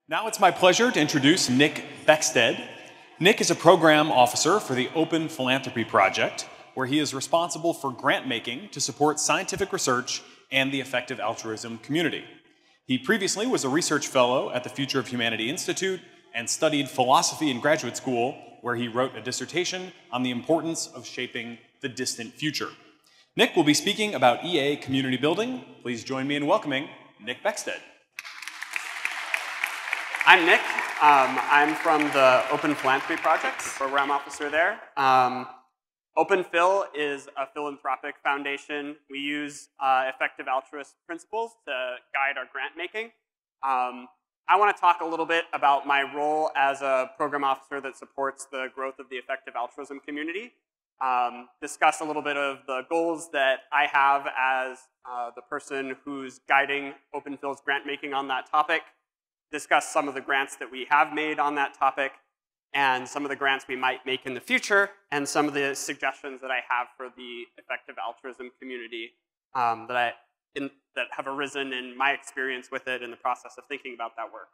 Now it's my pleasure to introduce Nick Beckstead. Nick is a program officer for the Open Philanthropy Project, where he is responsible for grant making to support scientific research and the effective altruism community. He previously was a research fellow at the Future of Humanity Institute and studied philosophy in graduate school, where he wrote a dissertation on the importance of shaping the distant future. Nick will be speaking about EA community building. Please join me in welcoming Nick Beckstead. I'm Nick. I'm from the Open Philanthropy Project, program officer there. OpenPhil is a philanthropic foundation. We use effective altruist principles to guide our grant making. I want to talk a little bit about my role as a program officer that supports the growth of the effective altruism community. Discuss a little bit of the goals that I have as the person who's guiding OpenPhil's grant making on that topic. Discuss some of the grants that we have made on that topic, and some of the grants we might make in the future, and some of the suggestions that I have for the effective altruism community that have arisen in my experience with it in the process of thinking about that work.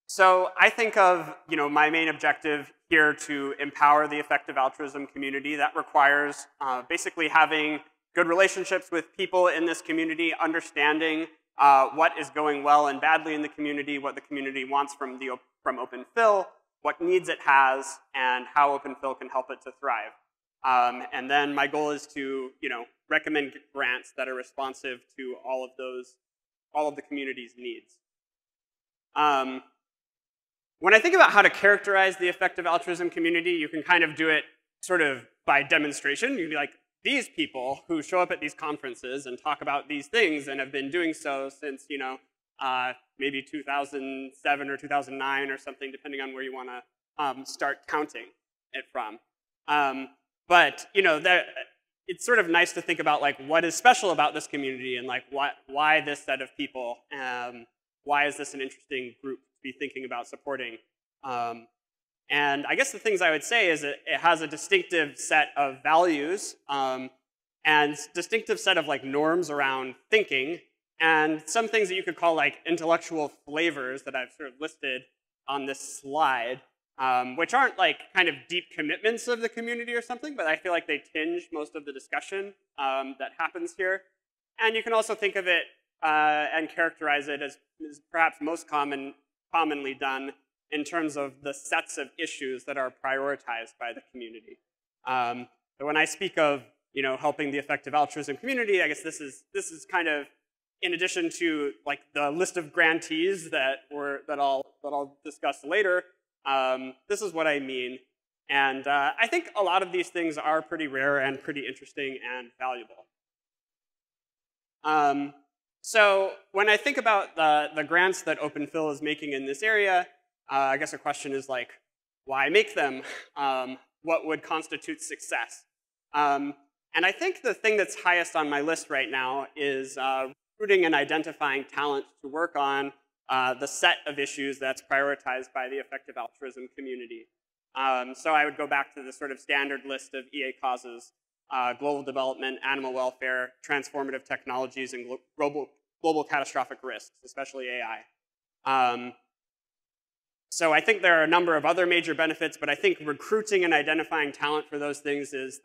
So I think of my main objective here to empower the effective altruism community. That requires basically having good relationships with people in this community, understanding what is going well and badly in the community, what the community wants from OpenPhil, what needs it has, and how OpenPhil can help it to thrive. And then my goal is to recommend grants that are responsive to all of the community's needs. When I think about how to characterize the effective altruism community, you can kind of do it sort of by demonstration. You can be like, these people who show up at these conferences and talk about these things and have been doing so since, maybe 2007 or 2009 or something, depending on where you want to start counting it from. But it's sort of nice to think about like what is special about this community and like why this set of people. Why is this an interesting group to be thinking about supporting? And I guess the things I would say is it has a distinctive set of values and distinctive set of like norms around thinking, and some things that you could call like intellectual flavors that I've sort of listed on this slide, which aren't like kind of deep commitments of the community or something, but I feel like they tinge most of the discussion that happens here. And you can also think of it and characterize it as perhaps most commonly done in terms of the sets of issues that are prioritized by the community. So when I speak of helping the effective altruism community, I guess this is kind of in addition to like the list of grantees that I'll discuss later. This is what I mean, and I think a lot of these things are pretty rare and pretty interesting and valuable. So when I think about the grants that OpenPhil is making in this area, I guess a question is like, why make them? What would constitute success? And I think the thing that's highest on my list right now is recruiting and identifying talent to work on the set of issues that's prioritized by the effective altruism community. So I would go back to the sort of standard list of EA causes: global development, animal welfare, transformative technologies, and global catastrophic risks, especially AI. So I think there are a number of other major benefits, but I think recruiting and identifying talent for those things is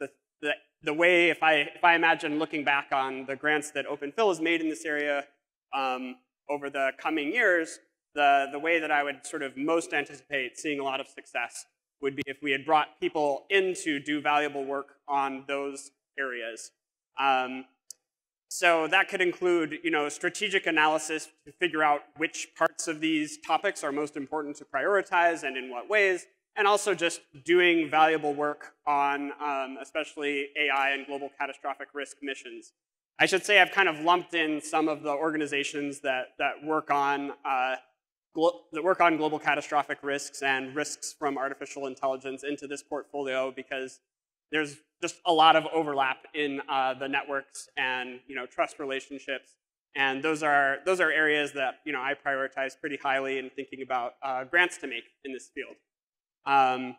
the way, if I imagine looking back on the grants that OpenPhil has made in this area over the coming years, the way that I would sort of most anticipate seeing a lot of success would be if we had brought people in to do valuable work on those areas. So that could include, strategic analysis to figure out which parts of these topics are most important to prioritize and in what ways, and also just doing valuable work on especially AI and global catastrophic risk missions. I should say I've kind of lumped in some of the organizations that work on global catastrophic risks and risks from artificial intelligence into this portfolio because there's just a lot of overlap in the networks and trust relationships, and those are areas that I prioritize pretty highly in thinking about grants to make in this field. And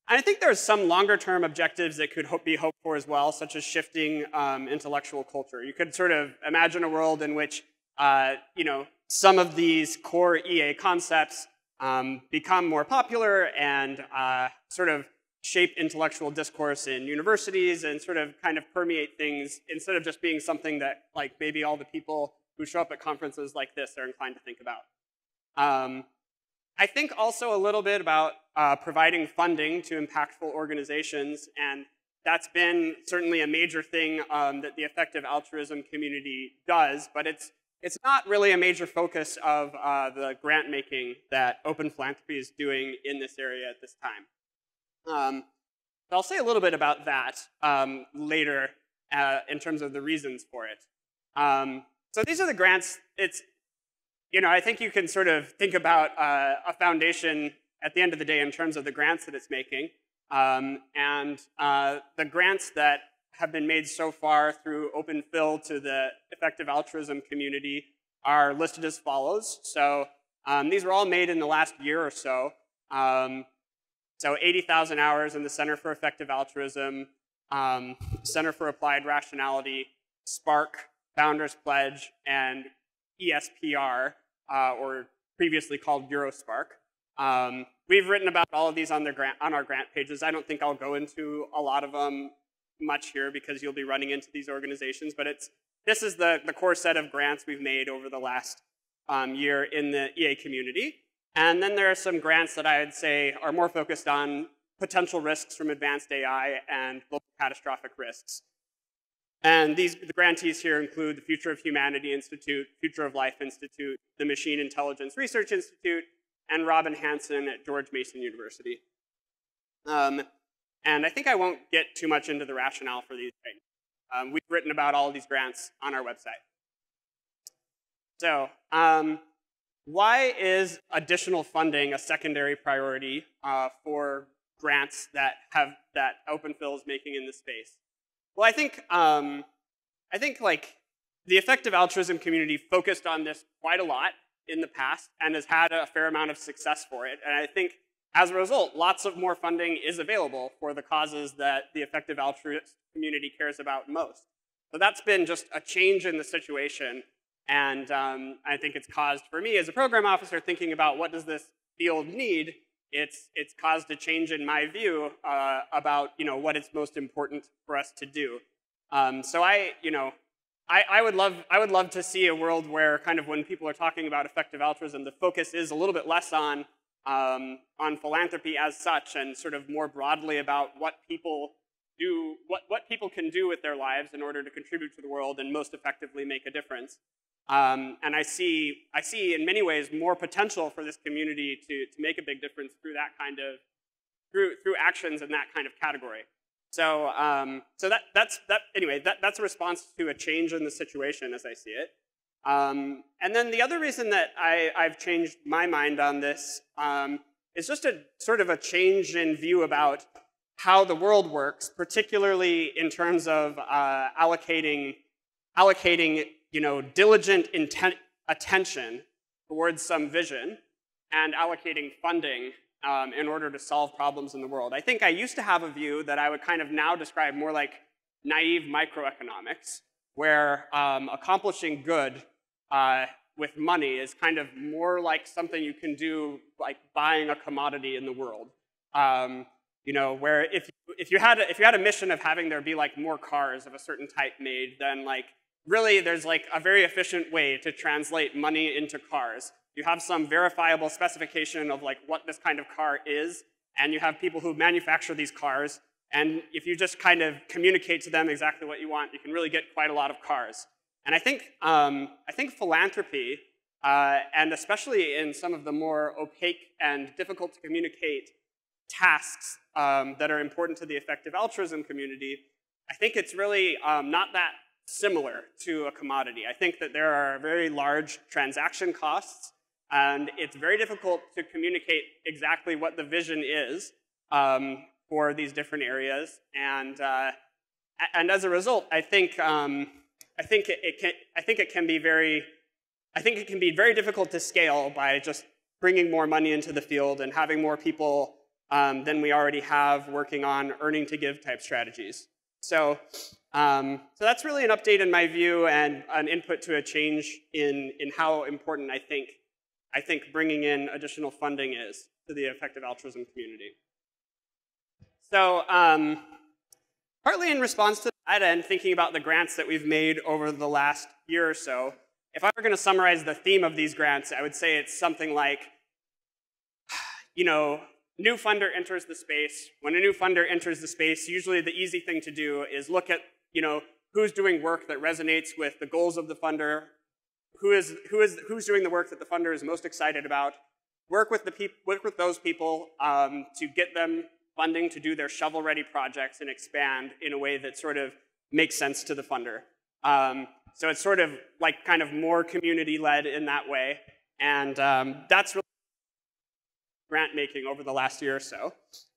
I think there's some longer-term objectives that could be hoped for as well, such as shifting intellectual culture. You could sort of imagine a world in which some of these core EA concepts become more popular and sort of shape intellectual discourse in universities and sort of kind of permeate things instead of just being something that like maybe all the people who show up at conferences like this are inclined to think about. I think also a little bit about providing funding to impactful organizations, and that's been certainly a major thing that the effective altruism community does, but it's not really a major focus of the grant making that Open Philanthropy is doing in this area at this time. I'll say a little bit about that later in terms of the reasons for it. So these are the grants. I think you can sort of think about a foundation at the end of the day in terms of the grants that it's making. The grants that have been made so far through OpenPhil to the effective altruism community are listed as follows. So these were all made in the last year or so. So 80,000 hours in the Center for Effective Altruism, Center for Applied Rationality, Spark, Founders Pledge, and ESPR, or previously called EuroSpark. We've written about all of these on our grant pages. I don't think I'll go into a lot of them much here because you'll be running into these organizations, but this is the core set of grants we've made over the last year in the EA community. And then there are some grants that I'd say are more focused on potential risks from advanced AI and global catastrophic risks. And the grantees here include the Future of Humanity Institute, Future of Life Institute, the Machine Intelligence Research Institute, and Robin Hanson at George Mason University. And I think I won't get too much into the rationale for these things. We've written about all of these grants on our website. So why is additional funding a secondary priority for grants that OpenPhil is making in this space? Well, I think like the effective altruism community focused on this quite a lot in the past and has had a fair amount of success for it. And I think as a result, lots of more funding is available for the causes that the effective altruist community cares about most. So that's been just a change in the situation. And I think it's caused, for me as a program officer, thinking about what does this field need, it's caused a change in my view about what is most important for us to do. So I would love to see a world where kind of when people are talking about effective altruism, the focus is a little bit less on philanthropy as such and sort of more broadly about what people do, what people can do with their lives in order to contribute to the world and most effectively make a difference. And I see in many ways more potential for this community to make a big difference through that kind of through actions in that kind of category. So that's a response to a change in the situation as I see it. And then the other reason that I've changed my mind on this is just a sort of a change in view about how the world works, particularly in terms of allocating diligent attention towards some vision and allocating funding in order to solve problems in the world. I think I used to have a view that I would kind of now describe more like naive microeconomics, where accomplishing good with money is kind of more like something you can do like buying a commodity in the world. Where if you had a mission of having there be like more cars of a certain type made, then like really there's like a very efficient way to translate money into cars. You have some verifiable specification of like what this kind of car is, and you have people who manufacture these cars, and if you just kind of communicate to them exactly what you want, you can really get quite a lot of cars. And I think philanthropy, and especially in some of the more opaque and difficult to communicate tasks that are important to the effective altruism community, I think it's really not that similar to a commodity. I think that there are very large transaction costs, and it's very difficult to communicate exactly what the vision is for these different areas. And as a result, I think it can be very difficult to scale by just bringing more money into the field and having more people than we already have working on earning to give type strategies. So So that's really an update in my view and an input to a change in how important I think bringing in additional funding is to the effective altruism community. So partly in response to that and thinking about the grants that we've made over the last year or so, if I were going to summarize the theme of these grants, I would say it's something like, new funder enters the space. When a new funder enters the space, usually the easy thing to do is look at, who's doing work that resonates with the goals of the funder, who's doing the work that the funder is most excited about, work with those people to get them funding to do their shovel-ready projects and expand in a way that sort of makes sense to the funder. So it's sort of like kind of more community-led in that way, and that's really grant making over the last year or so.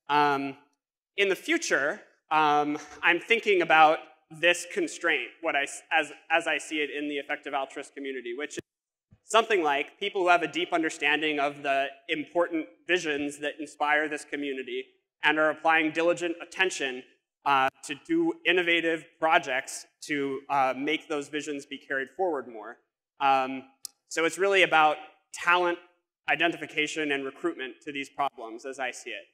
In the future, I'm thinking about this constraint, as I see it in the effective altruist community, which is something like people who have a deep understanding of the important visions that inspire this community and are applying diligent attention to do innovative projects to make those visions be carried forward more. So it's really about talent identification and recruitment to these problems, as I see it.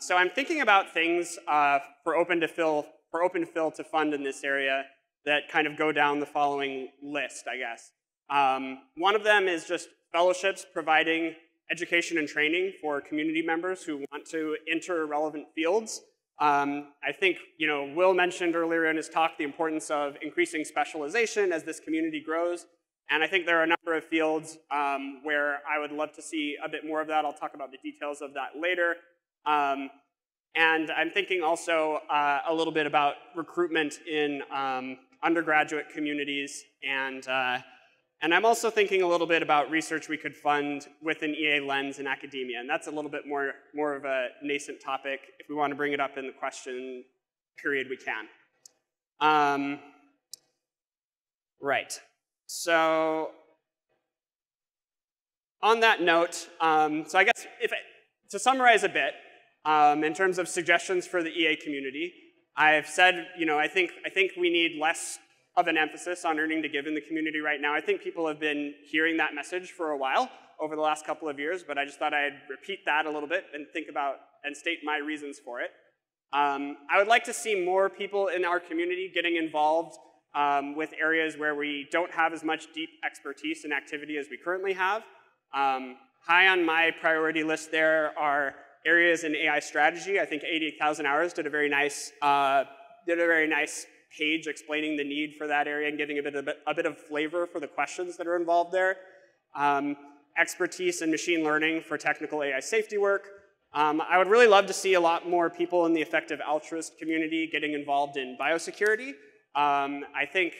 So I'm thinking about things for Open Fill to fund in this area that kind of go down the following list, I guess. One of them is just fellowships providing education and training for community members who want to enter relevant fields. I think, Will mentioned earlier in his talk the importance of increasing specialization as this community grows. And I think there are a number of fields where I would love to see a bit more of that. I'll talk about the details of that later. And I'm thinking also a little bit about recruitment in undergraduate communities. And I'm also thinking a little bit about research we could fund with an EA lens in academia. And that's a little bit more of a nascent topic. If we want to bring it up in the question period, we can. Right. So on that note, so I guess to summarize a bit, in terms of suggestions for the EA community, I've said, I think we need less of an emphasis on earning to give in the community right now. I think people have been hearing that message for a while over the last couple of years, but I just thought I'd repeat that a little bit and think about and state my reasons for it. I would like to see more people in our community getting involved with areas where we don't have as much deep expertise and activity as we currently have. High on my priority list there are areas in AI strategy. I think 88,000 Hours did a very nice page explaining the need for that area and giving a bit of flavor for the questions that are involved there. Expertise in machine learning for technical AI safety work. I would really love to see a lot more people in the effective altruist community getting involved in biosecurity. I think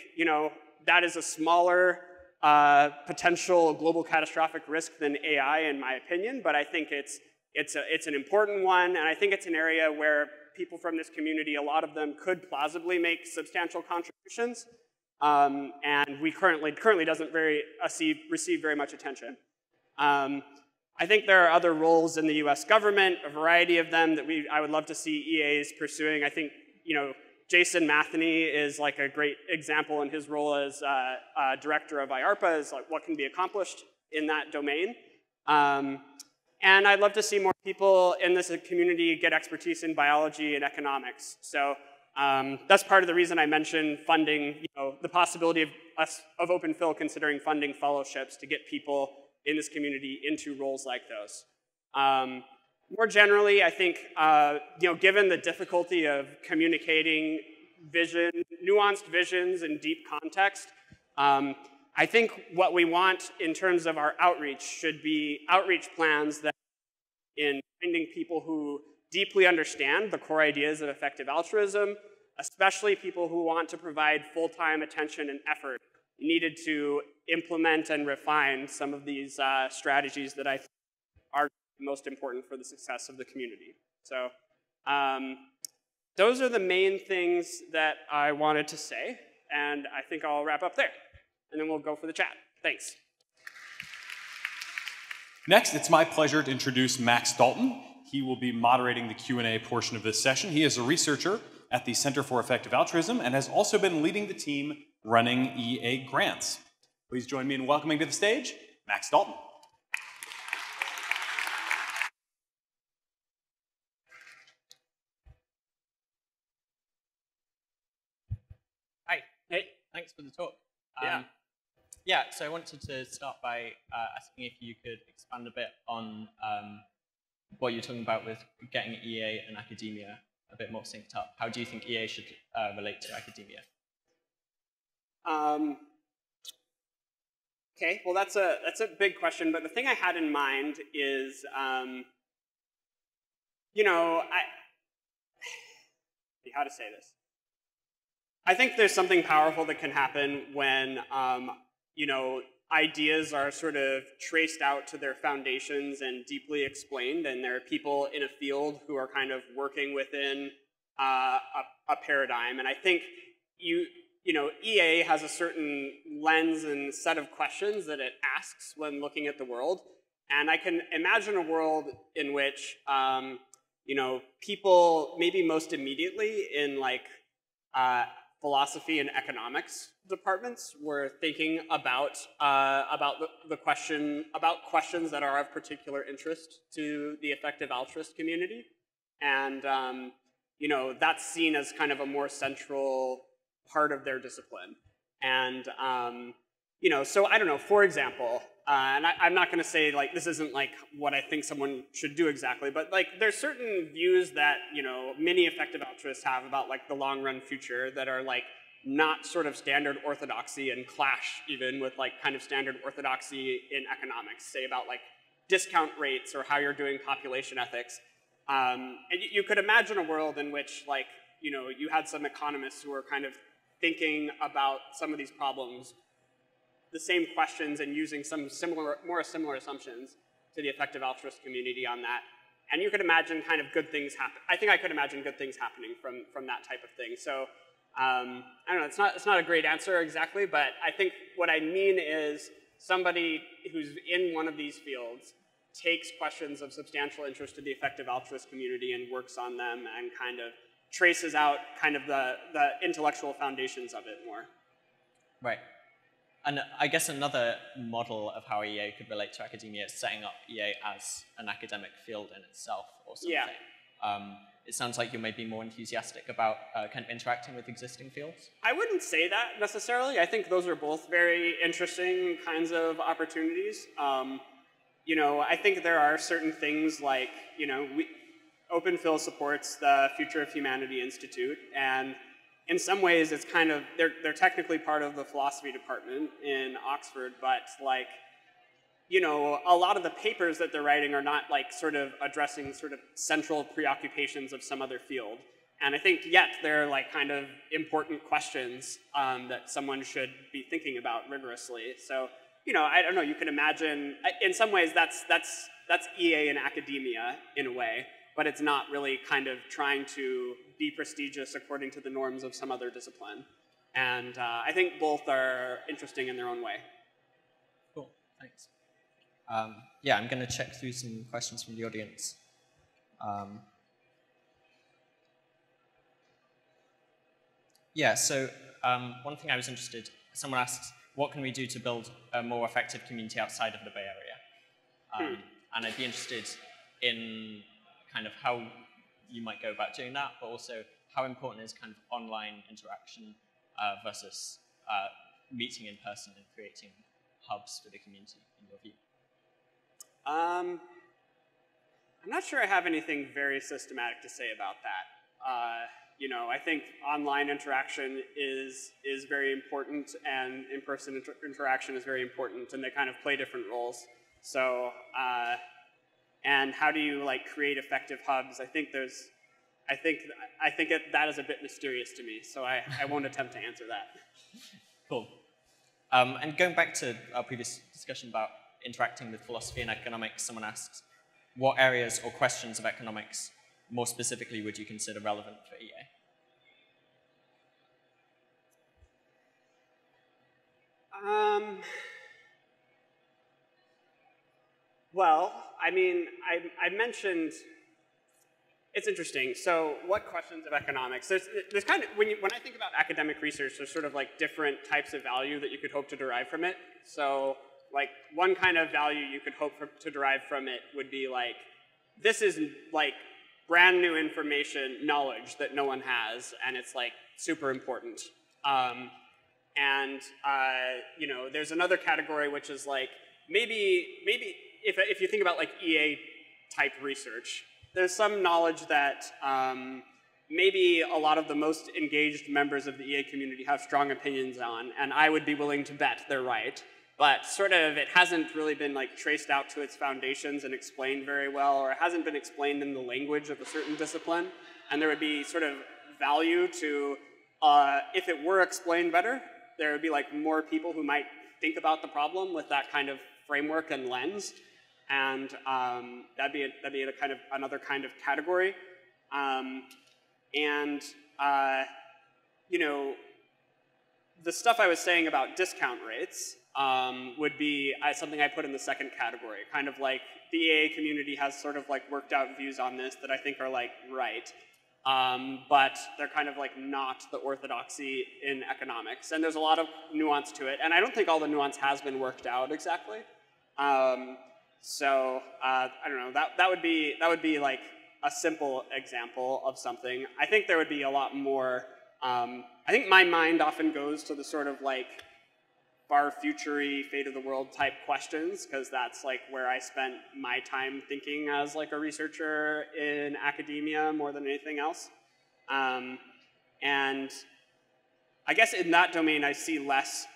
that is a smaller potential global catastrophic risk than AI, in my opinion, but I think it's an important one, and I think it's an area where people from this community, a lot of them could plausibly make substantial contributions, and we currently doesn't receive very much attention. I think there are other roles in the US government, a variety of them that I would love to see EAs pursuing. I think, Jason Matheny is like a great example in his role as director of IARPA, is like what can be accomplished in that domain. And I'd love to see more people in this community get expertise in biology and economics. So that's part of the reason I mentioned funding, the possibility of Open Fill considering funding fellowships to get people in this community into roles like those. More generally, I think, given the difficulty of communicating nuanced visions in deep context, I think what we want in terms of our outreach should be outreach plans that in finding people who deeply understand the core ideas of effective altruism, especially people who want to provide full-time attention and effort needed to implement and refine some of these strategies that I think are most important for the success of the community. So those are the main things that I wanted to say, and I think I'll wrap up there. And then we'll go for the chat. Thanks. Next, it's my pleasure to introduce Max Dalton. He will be moderating the Q&A portion of this session. He is a researcher at the Center for Effective Altruism and has also been leading the team running EA grants. Please join me in welcoming to the stage, Max Dalton. Hi. Hey. Thanks for the talk. Yeah. So I wanted to start by asking if you could expand a bit on what you're talking about with getting EA and academia a bit more synced up. How do you think EA should relate to academia? Okay, well that's a big question, but the thing I had in mind is, how to say this? I think there's something powerful that can happen when, ideas are sort of traced out to their foundations and deeply explained, and there are people in a field who are kind of working within a paradigm. And I think EA has a certain lens and set of questions that it asks when looking at the world. And I can imagine a world in which, people maybe most immediately in philosophy and economics departments were thinking about questions that are of particular interest to the effective altruist community. And, that's seen as kind of a more central part of their discipline. And, so I don't know, for example, and I'm not gonna say this isn't what I think someone should do exactly, but there's certain views that, many effective altruists have about the long run future that are not sort of standard orthodoxy and clash even with kind of standard orthodoxy in economics, say about discount rates or how you're doing population ethics. And you could imagine a world in which you had some economists who were kind of thinking about some of these problems, the same questions, and using some more similar assumptions to the effective altruist community on that. And you could imagine kind of good things happen. I think I could imagine good things happening from that type of thing. So I don't know, it's not a great answer exactly, but I think what I mean is somebody who's in one of these fields takes questions of substantial interest to the effective altruist community and works on them and kind of traces out kind of the intellectual foundations of it more. Right. And I guess another model of how EA could relate to academia is setting up EA as an academic field in itself or something. Yeah. It sounds like you're maybe more enthusiastic about kind of interacting with existing fields. I wouldn't say that necessarily. I think those are both very interesting kinds of opportunities. I think there are certain things OpenPhil supports the Future of Humanity Institute, and in some ways it's kind of, they're technically part of the philosophy department in Oxford, but a lot of the papers that they're writing are not sort of addressing sort of central preoccupations of some other field. And I think yet they're kind of important questions that someone should be thinking about rigorously. So, I don't know, you can imagine, in some ways that's EA in academia in a way, but it's not really kind of trying to be prestigious according to the norms of some other discipline. And I think both are interesting in their own way. Cool, thanks. Yeah, I'm going to check through some questions from the audience. So one thing I was interested, someone asks, what can we do to build a more effective community outside of the Bay Area? And I'd be interested in kind of how you might go about doing that, but also how important is kind of online interaction versus meeting in person and creating hubs for the community, in your view? I'm not sure I have anything very systematic to say about that. I think online interaction is very important, and in-person interaction is very important, and they kind of play different roles. So, and how do you create effective hubs? I think that is a bit mysterious to me, so I won't attempt to answer that. Cool. And going back to our previous discussion about interacting with philosophy and economics, someone asks, what areas or questions of economics more specifically would you consider relevant for EA? Well, I mean, I mentioned It's interesting. So what questions of economics? There's kind of, when I think about academic research, there's sort of like different types of value that you could hope to derive from it. So like one kind of value you could hope to derive from it would be like, this is like brand new information, knowledge that no one has, and it's like super important. You know, there's another category which is like, maybe if you think about like EA type research, there's some knowledge that maybe a lot of the most engaged members of the EA community have strong opinions on, and I would be willing to bet they're right. But sort of it hasn't really been like traced out to its foundations and explained very well, or it hasn't been explained in the language of a certain discipline. And there would be sort of value to, if it were explained better, there would be like more people who might think about the problem with that kind of framework and lens. And that'd be a kind of another kind of category. You know, the stuff I was saying about discount rates would be something I put in the second category. Kind of like the EA community has sort of like worked out views on this that I think are like right, but they're kind of like not the orthodoxy in economics. And there's a lot of nuance to it, and I don't think all the nuance has been worked out exactly. So I don't know. That would be like a simple example of something. I think there would be a lot more. I think my mind often goes to the sort of like far future-y, fate of the world type questions, because that's like where I spent my time thinking as like a researcher in academia more than anything else. And I guess in that domain I see less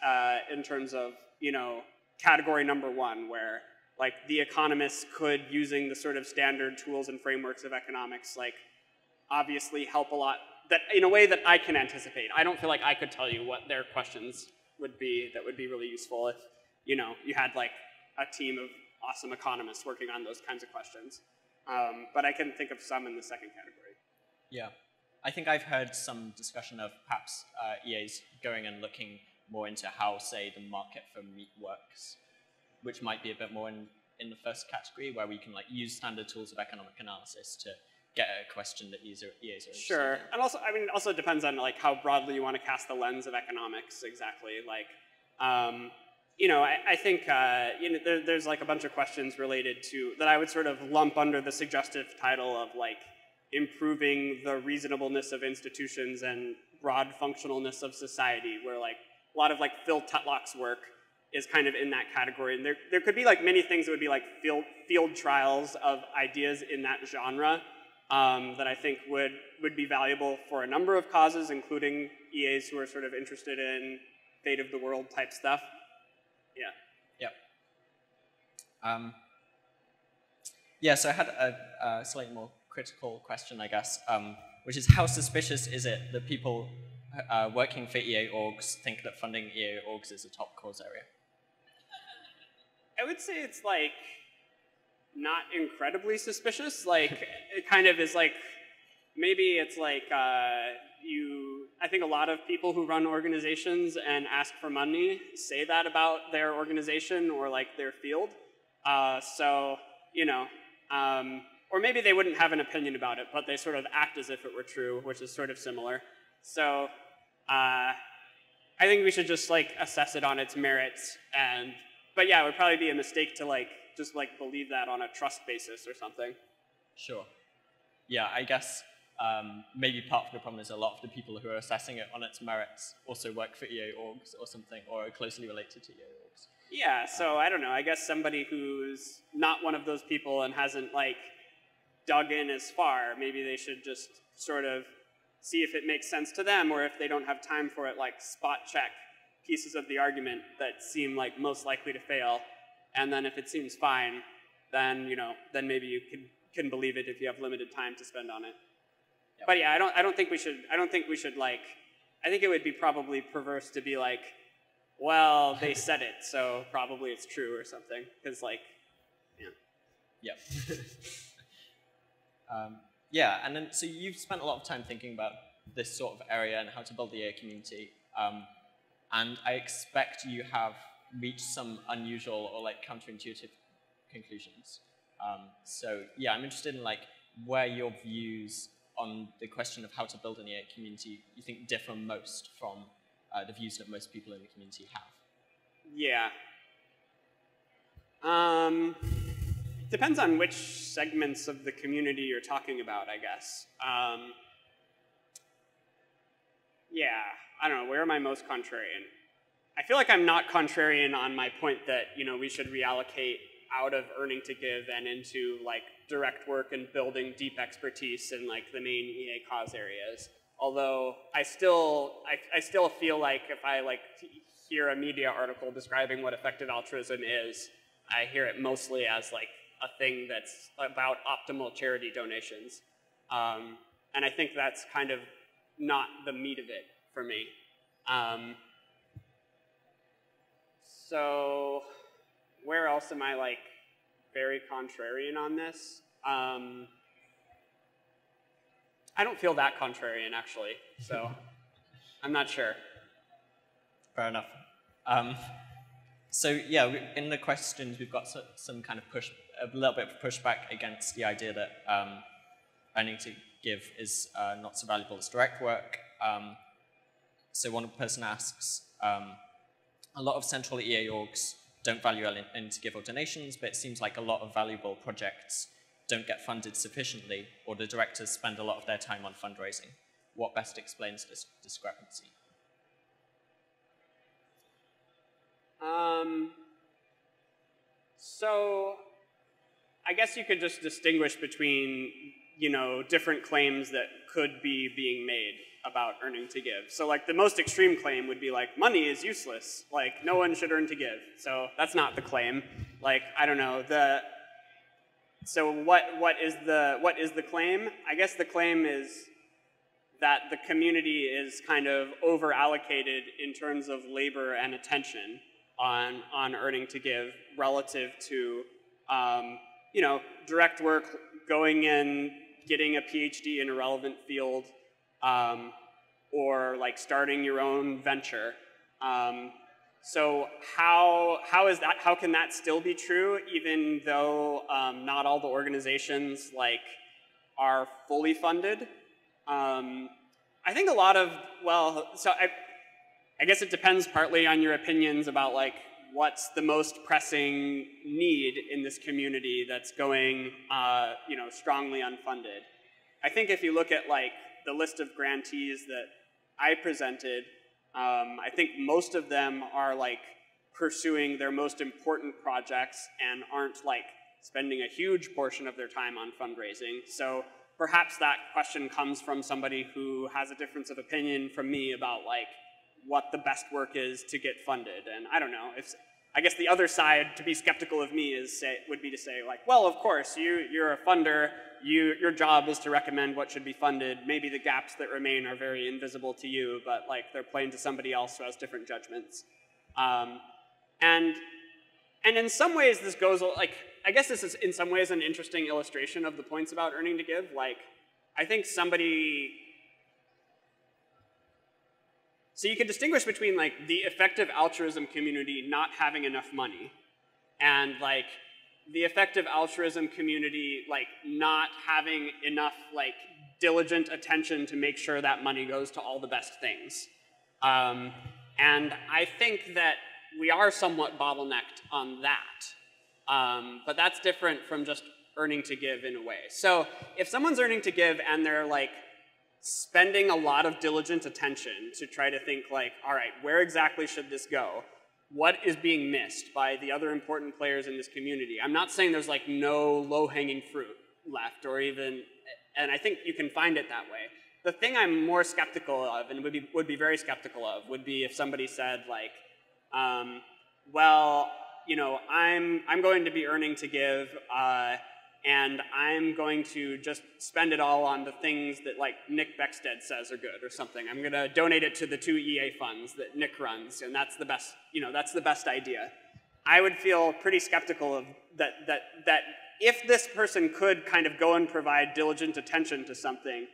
in terms of, you know, category number one, where like the economists could, using the sort of standard tools and frameworks of economics, like obviously help a lot, that in a way that I can anticipate. I don't feel like I could tell you what their questions would be that would be really useful if, you know, you had like a team of awesome economists working on those kinds of questions. But I can think of some in the second category. Yeah. I think I've heard some discussion of perhaps EAs going and looking more into how, say, the market for meat works, which might be a bit more in the first category, where we can like use standard tools of economic analysis to get a question that EAs are interested in. Sure, and also, I mean, it also depends on like how broadly you want to cast the lens of economics exactly. Like, you know, I think you know, there's like a bunch of questions related to, that I would sort of lump under the suggestive title of like improving the reasonableness of institutions and broad functionalness of society, where like a lot of like Phil Tetlock's work is kind of in that category. And there could be like many things that would be like field trials of ideas in that genre that I think would be valuable for a number of causes, including EAs who are sort of interested in fate of the world type stuff. Yeah. Yep. Yeah, so I had a slightly more critical question, I guess, which is how suspicious is it that people working for EA orgs think that funding EA orgs is a top cause area? I would say it's like not incredibly suspicious. Like it kind of is like, maybe it's like I think a lot of people who run organizations and ask for money say that about their organization or like their field. So, you know, or maybe they wouldn't have an opinion about it, but they sort of act as if it were true, which is sort of similar. So I think we should just like assess it on its merits. But yeah, it would probably be a mistake to like just like believe that on a trust basis or something. Sure. Yeah, I guess maybe part of the problem is a lot of the people who are assessing it on its merits also work for EA orgs or something, or are closely related to EA orgs. Yeah, so I don't know. I guess somebody who's not one of those people and hasn't like dug in as far, maybe they should just sort of see if it makes sense to them, or if they don't have time for it, like spot check pieces of the argument that seem like most likely to fail. And then if it seems fine, then, you know, then maybe you can believe it if you have limited time to spend on it. Yep. But yeah, I don't think we should like, I think it would be probably perverse to be like, well, they said it, so probably it's true or something. Because like, yeah. Yep. Yeah, and then so you've spent a lot of time thinking about this sort of area and how to build the EA community. And I expect you have reached some unusual or like counterintuitive conclusions. So yeah, I'm interested in like where your views on the question of how to build an EA community you think differ most from the views that most people in the community have. Yeah. Depends on which segments of the community you're talking about, I guess. Yeah, I don't know, where am I most contrarian? I feel like I'm not contrarian on my point that, we should reallocate out of earning to give and into like direct work and building deep expertise in like the main EA cause areas. Although I still feel like if I like hear a media article describing what effective altruism is, I hear it mostly as like a thing that's about optimal charity donations. And I think that's kind of not the meat of it for me. So where else am I like very contrarian on this? I don't feel that contrarian actually, so I'm not sure. Fair enough. So yeah, in the questions we've got some kind of a little bit of pushback against the idea that earning to give is not so valuable as direct work. So one person asks, a lot of central EA orgs don't value earning to give or donations, but it seems like a lot of valuable projects don't get funded sufficiently, or the directors spend a lot of their time on fundraising. What best explains this discrepancy? So I guess you could just distinguish between, different claims that could be being made about earning to give. So like the most extreme claim would be like, money is useless, like no one should earn to give. So that's not the claim. Like, I don't know, so what is the claim? I guess the claim is that the community is kind of over allocated in terms of labor and attention on earning to give relative to, direct work, going in, getting a PhD in a relevant field, or like starting your own venture. So how can that still be true even though not all the organizations like are fully funded? I think a lot of, I guess it depends partly on your opinions about like what's the most pressing need in this community that's going, strongly unfunded. I think if you look at like the list of grantees that I presented, I think most of them are like pursuing their most important projects and aren't like spending a huge portion of their time on fundraising. So perhaps that question comes from somebody who has a difference of opinion from me about like what the best work is to get funded. And I don't know, I guess the other side to be skeptical of me would be to say like, well, of course, you're a funder, your job is to recommend what should be funded. Maybe the gaps that remain are very invisible to you, but like they're plain to somebody else who has different judgments. And in some ways this goes, like, I guess this is in some ways an interesting illustration of the points about earning to give. Like, I think so you can distinguish between like the effective altruism community not having enough money and like the effective altruism community like not having enough like diligent attention to make sure that money goes to all the best things. And I think that we are somewhat bottlenecked on that. But that's different from just earning to give in a way. So if someone's earning to give and they're like spending a lot of diligent attention to try to think like, all right, where exactly should this go? What is being missed by the other important players in this community? I'm not saying there's like no low-hanging fruit left or even, and I think you can find it that way. The thing I'm more skeptical of and would be very skeptical of would be if somebody said like, well, I'm going to be earning to give and I'm going to just spend it all on the things that like Nick Beckstead says are good or something. I'm going to donate it to the 2 EA funds that Nick runs, and that's the best, that's the best idea. I would feel pretty skeptical of that if this person could kind of go and provide diligent attention to something,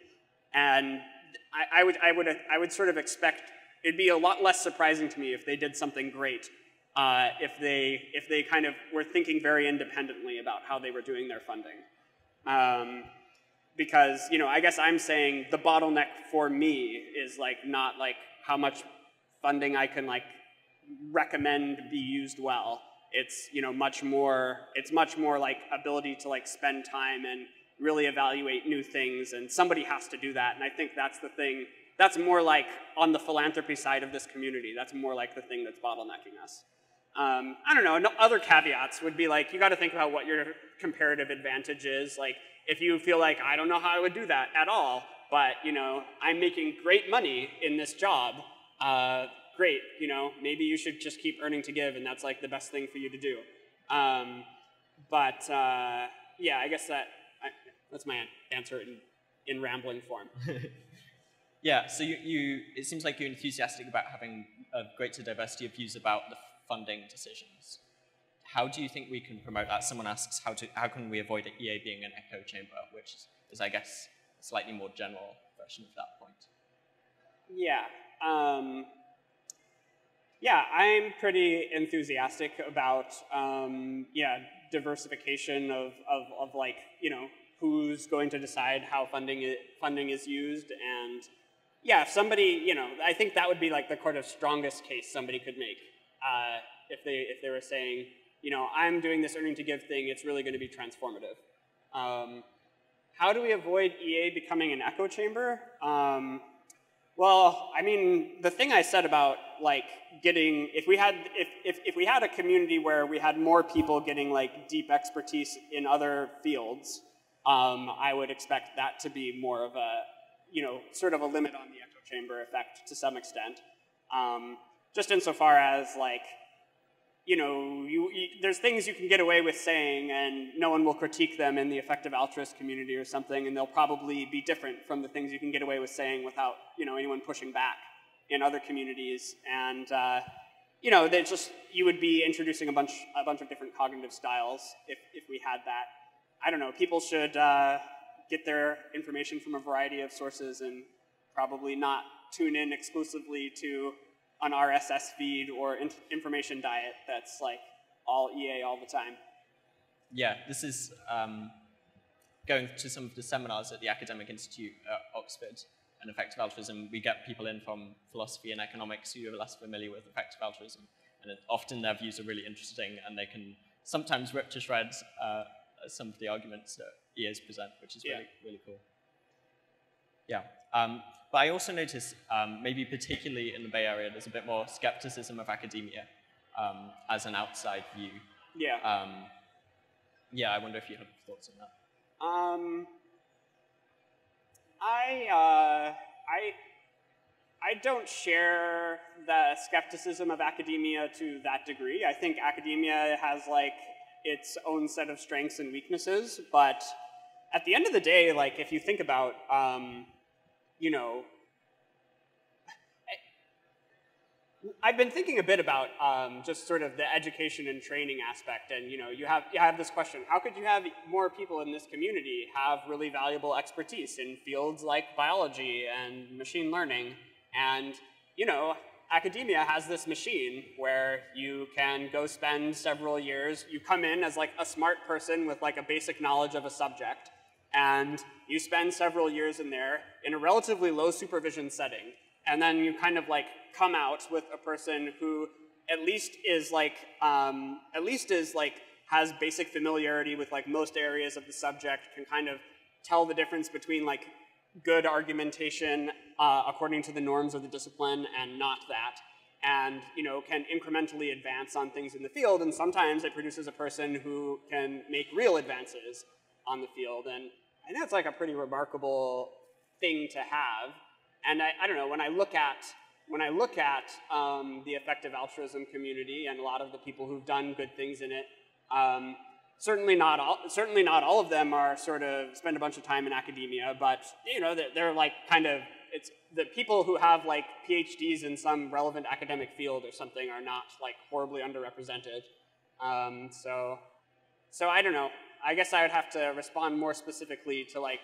and I would sort of expect, it'd be a lot less surprising to me if they did something great. If they kind of were thinking very independently about how they were doing their funding. because, you know, I guess I'm saying the bottleneck for me is like not like how much funding I can like recommend be used well. It's, you know, much more like ability to like spend time and really evaluate new things, and somebody has to do that. And I think that's the thing, that's more like on the philanthropy side of this community, that's more like the thing that's bottlenecking us. I don't know, other caveats would be like, you got to think about what your comparative advantage is. Like, if you feel like, I don't know how I would do that at all, but, you know, I'm making great money in this job, great, you know, maybe you should just keep earning to give, and that's like the best thing for you to do. Yeah, I guess that's my answer in rambling form. Yeah, so it seems like you're enthusiastic about having a greater diversity of views about the funding decisions. How do you think we can promote that? Someone asks, how can we avoid EA being an echo chamber, which is I guess, a slightly more general version of that point. Yeah. Yeah, I'm pretty enthusiastic about diversification of like, you know, who's going to decide how funding is used. And yeah, if somebody, you know, I think that would be like the kind of strongest case somebody could make if they were saying, you know, I'm doing this earning to give thing, it's really going to be transformative. How do we avoid EA becoming an echo chamber? Well, I mean, the thing I said about like getting, if we had a community where we had more people getting like deep expertise in other fields, I would expect that to be more of a, you know, sort of a limit on the echo chamber effect to some extent. Just insofar as like, you know, there's things you can get away with saying and no one will critique them in the effective altruist community or something, and they'll probably be different from the things you can get away with saying without, you know, anyone pushing back in other communities. And, you know, you would be introducing a bunch of different cognitive styles if we had that. I don't know, people should get their information from a variety of sources and probably not tune in exclusively to an RSS feed or information diet that's like all EA all the time. Yeah, this is going to some of the seminars at the Academic Institute at Oxford and effective altruism. We get people in from philosophy and economics who are less familiar with effective altruism, and often their views are really interesting, and they can sometimes rip to shreds some of the arguments that EAs present, which is really, really cool. Yeah. But I also notice, maybe particularly in the Bay Area, there's a bit more skepticism of academia as an outside view. Yeah. Yeah, I wonder if you have thoughts on that. I don't share the skepticism of academia to that degree. I think academia has like its own set of strengths and weaknesses, but at the end of the day, like if you think about you know, I've been thinking a bit about just sort of the education and training aspect, and you know, you have this question: how could you have more people in this community have really valuable expertise in fields like biology and machine learning? And you know, academia has this machine where you can go spend several years. You come in as like a smart person with like a basic knowledge of a subject, and you spend several years in there in a relatively low supervision setting, and then you kind of like come out with a person who at least is like has basic familiarity with like most areas of the subject, can kind of tell the difference between like good argumentation according to the norms of the discipline and not that, and you know, can incrementally advance on things in the field, and sometimes it produces a person who can make real advances on the field. And I think that's like a pretty remarkable thing to have. And I don't know, when I look at the effective altruism community and a lot of the people who've done good things in it, certainly not all of them are sort of spend a bunch of time in academia, but you know, they're like kind of, it's the people who have like PhDs in some relevant academic field or something are not like horribly underrepresented. So I don't know. I guess I would have to respond more specifically to like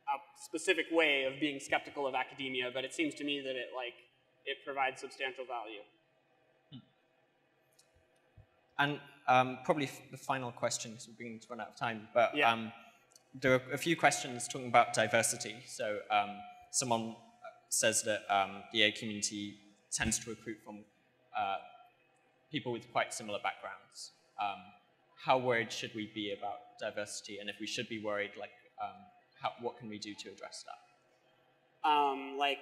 a specific way of being skeptical of academia, but it seems to me that it provides substantial value. And probably the final question, because we're beginning to run out of time, but yeah. there are a few questions talking about diversity. So someone says that the EA community tends to recruit from people with quite similar backgrounds. How worried should we be about diversity? And if we should be worried, like, what can we do to address that? Like,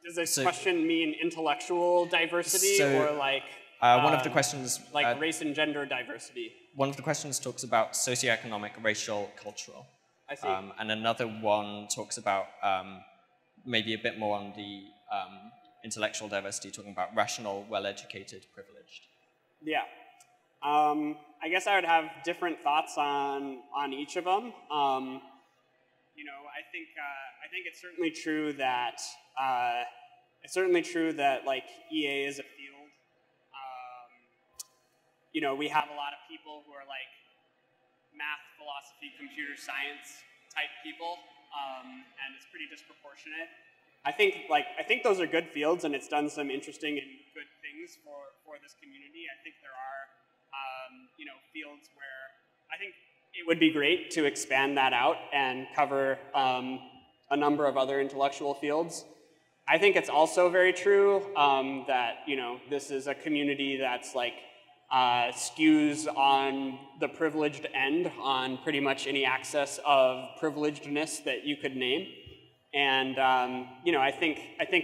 does this question mean intellectual diversity or like one of the questions, like race and gender diversity? One of the questions talks about socioeconomic, racial, cultural. I see. And another one talks about maybe a bit more on the intellectual diversity, talking about rational, well-educated, privileged. Yeah. I guess I would have different thoughts on each of them. You know, I think it's certainly true that like EA is a field. You know, we have a lot of people who are like math, philosophy, computer science type people, and it's pretty disproportionate. I think those are good fields, and it's done some interesting and good things for this community. I think there are you know, fields where I think it would be great to expand that out and cover a number of other intellectual fields. I think it's also very true that, you know, this is a community that's like skews on the privileged end on pretty much any access of privilegedness that you could name. And you know, I think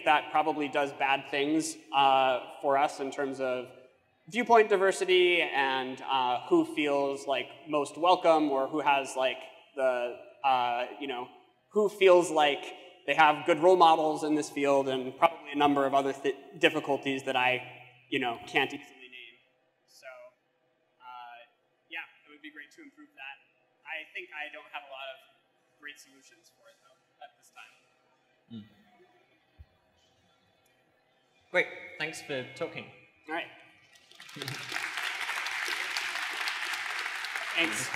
that probably does bad things for us in terms of viewpoint diversity and who feels like most welcome, or who has like the you know, who feels like they have good role models in this field, and probably a number of other difficulties that I, you know, can't easily name. So yeah, it would be great to improve that. I think I don't have a lot of great solutions for it though at this time. Great, thanks for talking. All right. Thanks.